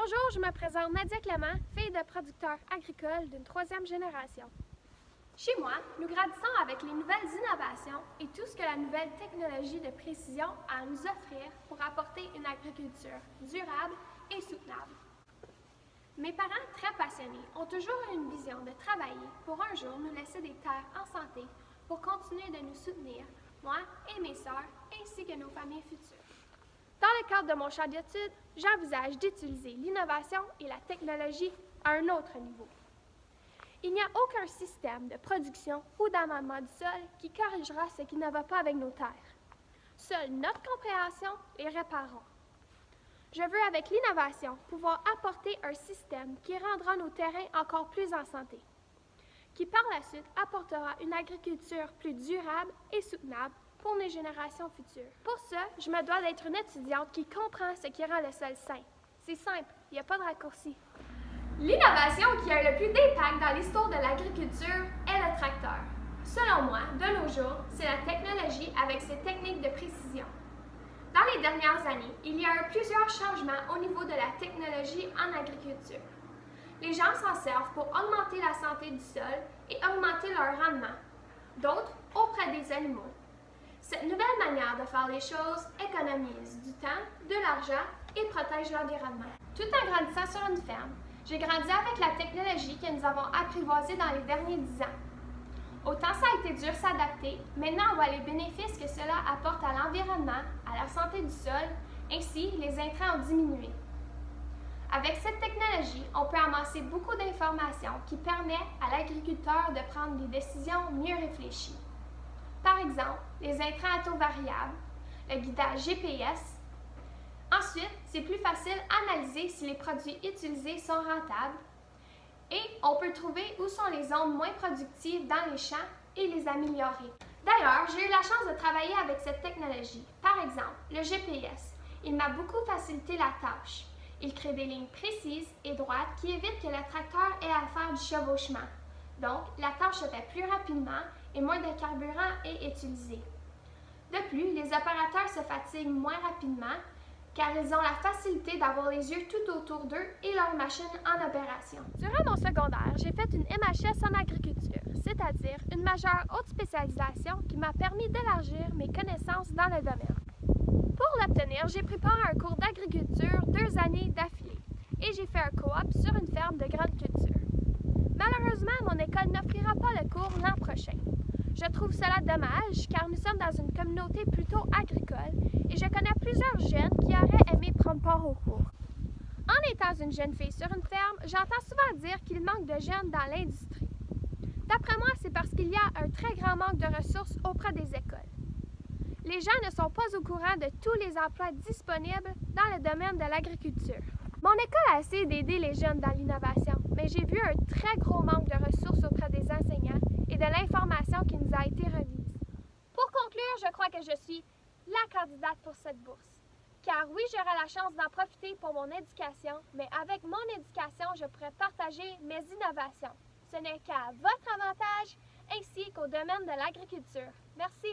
Bonjour, je me présente Nadia Clément, fille de producteur agricole d'une 3e génération. Chez moi, nous grandissons avec les nouvelles innovations et tout ce que la nouvelle technologie de précision a à nous offrir pour apporter une agriculture durable et soutenable. Mes parents, très passionnés, ont toujours eu une vision de travailler pour un jour nous laisser des terres en santé pour continuer de nous soutenir, moi et mes sœurs, ainsi que nos familles futures. Dans le cadre de mon champ d'études, j'envisage d'utiliser l'innovation et la technologie à un autre niveau. Il n'y a aucun système de production ou d'amendement du sol qui corrigera ce qui ne va pas avec nos terres. Seule notre compréhension les réparera. Je veux, avec l'innovation, pouvoir apporter un système qui rendra nos terrains encore plus en santé, qui par la suite apportera une agriculture plus durable et soutenable pour les générations futures. Pour ça, je me dois d'être une étudiante qui comprend ce qui rend le sol sain. C'est simple, il n'y a pas de raccourci. L'innovation qui a le plus d'impact dans l'histoire de l'agriculture est le tracteur. Selon moi, de nos jours, c'est la technologie avec ses techniques de précision. Dans les dernières années, il y a eu plusieurs changements au niveau de la technologie en agriculture. Les gens s'en servent pour augmenter la santé du sol et augmenter leur rendement, d'autres auprès des animaux. Cette nouvelle manière de faire les choses économise du temps, de l'argent et protège l'environnement. Tout en grandissant sur une ferme, j'ai grandi avec la technologie que nous avons apprivoisée dans les derniers 10 ans. Autant ça a été dur s'adapter, maintenant on voit les bénéfices que cela apporte à l'environnement, à la santé du sol, ainsi les intrants ont diminué. Avec cette technologie, on peut amasser beaucoup d'informations qui permettent à l'agriculteur de prendre des décisions mieux réfléchies. Par exemple, les intrants à taux variables, le guidage GPS. Ensuite, c'est plus facile d'analyser si les produits utilisés sont rentables et on peut trouver où sont les zones moins productives dans les champs et les améliorer. D'ailleurs, j'ai eu la chance de travailler avec cette technologie. Par exemple, le GPS. Il m'a beaucoup facilité la tâche. Il crée des lignes précises et droites qui évitent que le tracteur ait à faire du chevauchement. Donc, la tâche se fait plus rapidement et moins de carburant est utilisé. De plus, les opérateurs se fatiguent moins rapidement car ils ont la facilité d'avoir les yeux tout autour d'eux et leur machine en opération. Durant mon secondaire, j'ai fait une MHS en agriculture, c'est-à-dire une majeure haute spécialisation qui m'a permis d'élargir mes connaissances dans le domaine. Pour l'obtenir, j'ai pris part à un cours d'agriculture 2 années d'affilée et j'ai fait un coop sur une ferme de grande culture. Malheureusement, mon école n'offrira pas le cours l'an prochain. Je trouve cela dommage car nous sommes dans une communauté plutôt agricole et je connais plusieurs jeunes qui auraient aimé prendre part au cours. En étant une jeune fille sur une ferme, j'entends souvent dire qu'il manque de jeunes dans l'industrie. D'après moi, c'est parce qu'il y a un très grand manque de ressources auprès des écoles. Les gens ne sont pas au courant de tous les emplois disponibles dans le domaine de l'agriculture. Mon école a essayé d'aider les jeunes dans l'innovation, mais j'ai vu un très gros manque de ressources auprès des enseignants et de l'information qui nous a été remise. Pour conclure, je crois que je suis la candidate pour cette bourse. Car oui, j'aurai la chance d'en profiter pour mon éducation, mais avec mon éducation, je pourrai partager mes innovations. Ce n'est qu'à votre avantage ainsi qu'au domaine de l'agriculture. Merci.